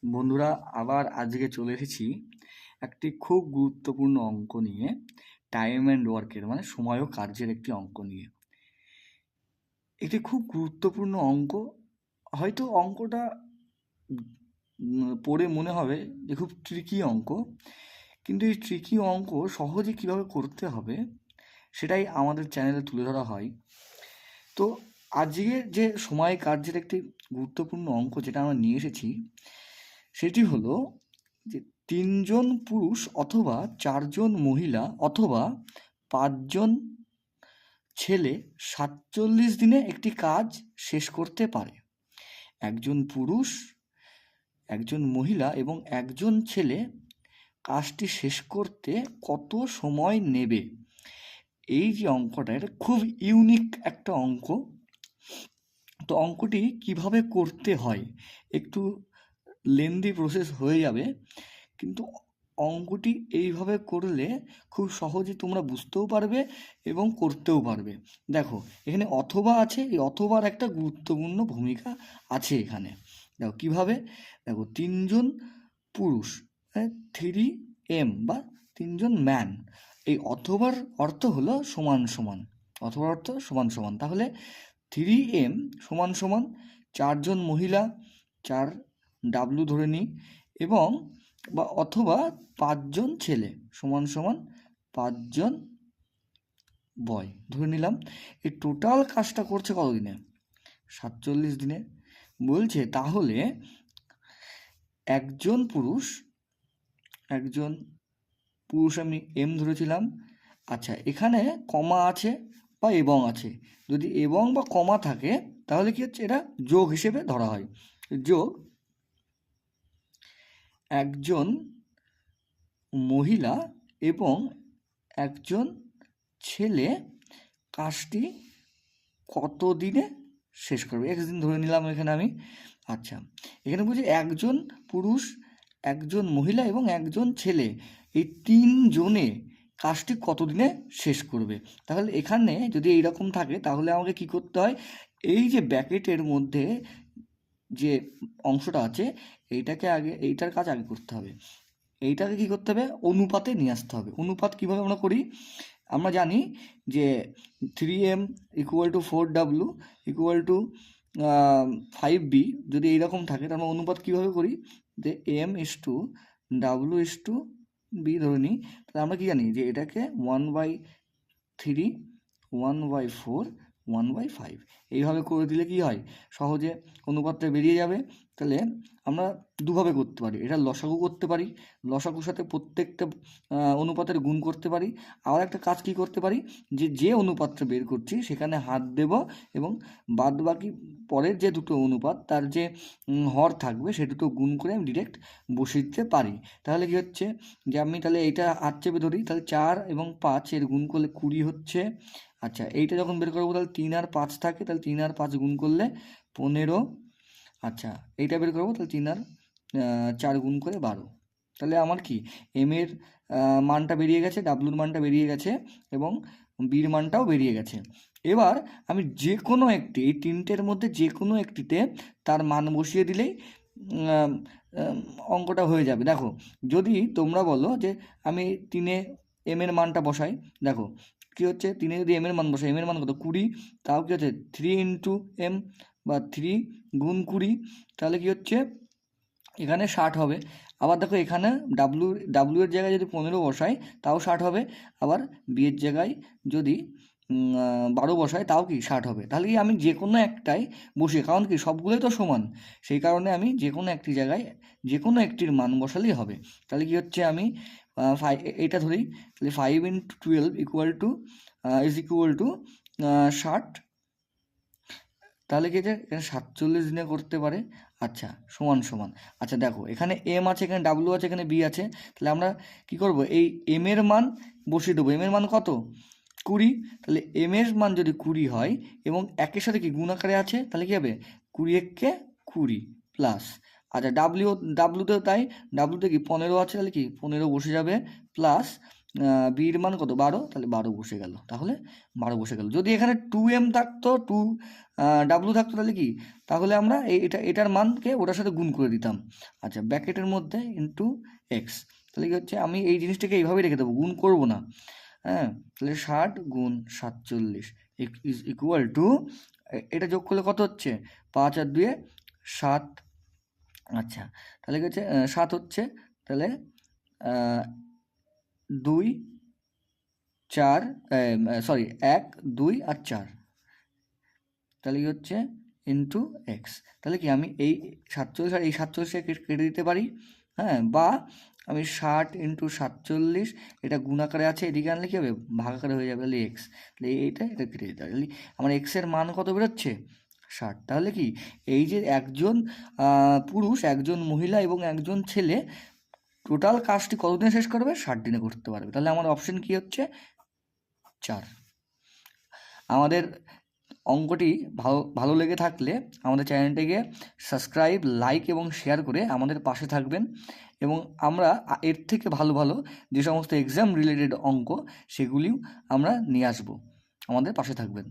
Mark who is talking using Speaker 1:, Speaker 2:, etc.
Speaker 1: বন্ধুরা, আবার আজকে চলে এসেছি একটি খুব গুরুত্বপূর্ণ অঙ্ক নিয়ে। টাইম অ্যান্ড ওয়ার্কের মানে সময় ও কার্যের একটি অঙ্ক নিয়ে। একটি খুব গুরুত্বপূর্ণ অঙ্ক। হয়তো অঙ্কটা পড়ে মনে হবে যে খুব ট্রিকি অঙ্ক, কিন্তু এই ট্রিকি অঙ্ক সহজে কিভাবে করতে হবে সেটাই আমাদের চ্যানেলে তুলে ধরা হয়। তো আজকে যে সময় কার্যের একটি গুরুত্বপূর্ণ অঙ্ক যেটা আমরা নিয়ে এসেছি সেটি হলো যে ৩ জন পুরুষ অথবা ৪ জন মহিলা অথবা ৫ জন ছেলে ৪৭ দিনে একটি কাজ শেষ করতে পারে। একজন পুরুষ, একজন মহিলা এবং একজন ছেলে কাজটি শেষ করতে কত সময় নেবে? এই যে অঙ্কটা, এটা খুব ইউনিক একটা অঙ্ক। তো অঙ্কটি কিভাবে করতে হয়, একটু লেন্দি প্রসেস হয়ে যাবে, কিন্তু অঙ্কটি এইভাবে করলে খুব সহজে তোমরা বুঝতেও পারবে এবং করতেও পারবে। দেখো, এখানে অথবা আছে, এই অথবার একটা গুরুত্বপূর্ণ ভূমিকা আছে এখানে। দেখো কিভাবে, দেখো ৩ জন পুরুষ, 3M বা ৩ জন ম্যান, এই অথবার অর্থ হলো সমান সমান, অথবার অর্থ সমান সমান। তাহলে 3M সমান সমান ৪ জন মহিলা, 4W ধরে নিই, এবং বা অথবা ৫ জন ছেলে সমান সমান ৫ জন বয় ধরে নিলাম। এই টোটাল কাজটা করছে কতদিনে? ৪৭ দিনে। বলছে তাহলে একজন পুরুষ, একজন পুরুষ আমি এম ধরেছিলাম। আচ্ছা, এখানে কমা আছে বা এবং আছে, যদি এবং বা কমা থাকে তাহলে কি হচ্ছে, এটা যোগ হিসেবে ধরা হয়। যোগ একজন মহিলা এবং একজন ছেলে কাজটি কত দিনে শেষ করবে? এক্স দিন ধরে নিলাম এখানে আমি। আচ্ছা, এখানে বলছি একজন পুরুষ, একজন মহিলা এবং একজন ছেলে, এই ৩ জনে কাজটি কত দিনে শেষ করবে। তাহলে এখানে যদি এইরকম থাকে তাহলে আমাকে কি করতে হয়, এই যে ব্র্যাকেটের মধ্যে যে অংশটা আছে এইটাকে আগে, এইটার কাজ আগে করতে হবে। এইটাকে কি করতে হবে, অনুপাতে নিয়ে আসতে হবে। অনুপাত কিভাবে আমরা করি, আমরা জানি যে 3M equal to 4W equal to 5B। যদি এইরকম থাকে তাহলে অনুপাত কীভাবে করি, যে M/W/B ধরে নিই। তাহলে আমরা কি জানি যে এটাকে 1/3, 1/4, 1/5 এইভাবে করে দিলে কি হয়, সহজে অনুপাতটা বেরিয়ে যাবে। তাহলে আমরা দুভাবে করতে পারি, এটা লসাগু করতে পারি, লসাগুর সাথে প্রত্যেকটা অনুপাতের গুণ করতে পারি। আবার একটা কাজ কি করতে পারি, যে অনুপাতটা বের করছি সেখানে হাত দেব এবং বাদ বাকি পরের যে দুটো অনুপাত তার যে হর থাকবে সে দুটো গুণ করে আমি ডিরেক্ট বসিয়ে দিতে পারি। তাহলে কি হচ্ছে, যে আমি তাহলে এইটা হাত চেপে ধরি, তাহলে 4 এবং 5 এর গুণ করলে 20 হচ্ছে। আচ্ছা, এইটা যখন বের করবো তাহলে 3 আর 5 থাকে, তাহলে 3 আর 5 গুণ করলে 15। আচ্ছা, এইটা বের করবো তাহলে 3 আর 4 গুণ করে 12। তাহলে আমার কি এর মানটা বেরিয়ে গেছে, ডাব্লুর মানটা বেরিয়ে গেছে এবং বির মানটাও বেরিয়ে গেছে। এবার আমি যে কোনো একটি, এই তিনটের মধ্যে যে কোনো একটিতে তার মান বসিয়ে দিলেই অঙ্কটা হয়ে যাবে। দেখো, যদি তোমরা বলো যে আমি 3-এ এর মানটা বসাই, দেখো কি হচ্ছে, 3-এ যদি এর মান বসাই, এর মান কত, 20, তাও কি হচ্ছে 3 × M বা 3 গুণ 20, তাহলে কি হচ্ছে এখানে 60 হবে। আবার দেখো এখানে ডাব্লু এর জায়গায় যদি 15 বসাই তাও 60 হবে। আবার বি এর জায়গায় যদি 12 বসাই তাও কি 60 হবে। তাহলে কি আমি যে কোনো একটাই বসিয়ে, কারণ কি সবগুলোই তো সমান, সেই কারণে আমি যে কোনো একটি জায়গায় যে কোনো একটির মান বসালেই হবে। তাহলে কি হচ্ছে, আমি এইটা ধরি, তাহলে 5 × 12 equal to is equal to 60। তাহলে কি যে এখানে 47 দিনে করতে পারে। আচ্ছা, সমান সমান। আচ্ছা দেখো, এখানে এম আছে, এখানে ডাব্লু আছে, এখানে বি আছে, তাহলে আমরা কি করব, এই এম এর মান বসিয়ে দেবো। এম এর মান কত, 20। তাহলে এম এর মান যদি 20 হয় এবং একের সাথে কি গুণ আকারে আছে, তাহলে কি হবে 20 × 20 প্লাস, আচ্ছা ডাব্লুতেও তাই, ডাব্লুতে কি 15 আছে, তাহলে কি 15 বসে যাবে প্লাস, বির মান কত 12, তাহলে 12 বসে গেল, তাহলে 12 বসে গেল। যদি এখানে 2m থাকতো, 2w থাকতো, তাহলে কি, তাহলে আমরা এটার মানকে ওটার সাথে গুণ করে দিতাম। আচ্ছা, ব্র্যাকেটের মধ্যে ইন্টু এক্স, তাহলে কি হচ্ছে, আমি এই জিনিসটাকে এইভাবেই রেখে দেবো, গুণ করব না। হ্যাঁ, তাহলে 60 গুণ 47 ইজ ইকুয়াল টু, এটা যোগ করলে কত হচ্ছে, 5 আর 2 7। আচ্ছা, তাহলে কি হচ্ছে, 7 হচ্ছে, তাহলে 2 4, সরি 1 2 আর 4, তাহলে কি হচ্ছে ইন্টু এক্স। তাহলে কি আমি এই 47 আর এই 47 কেটে দিতে পারি। হ্যাঁ, বা আমি 60 ইন্টু 47, এটা গুণ আকারে আছে, এদিকে আনলে কী হবে, ভাগ আকারে হয়ে যাবে, তাহলে এক্স, তাহলে এটা কেটে দিতে পারি। তাহলে আমার এক্সের মান কত বেরোচ্ছে, 60। তাহলে কি, এই যে একজন পুরুষ, একজন মহিলা এবং একজন ছেলে টোটাল কাজটি কতদিনে শেষ করবে, 60 দিনে করতে পারবে। তাহলে আমার অপশন কি হচ্ছে, 4। আমাদের অঙ্কটি ভালো লেগে থাকলে আমাদের চ্যানেলটিকে সাবস্ক্রাইব, লাইক এবং শেয়ার করে আমাদের পাশে থাকবেন, এবং আমরা এর থেকে ভালো ভালো যে সমস্ত এক্সাম রিলেটেড অঙ্ক, সেগুলিও আমরা নিয়ে আসবো। আমাদের পাশে থাকবেন।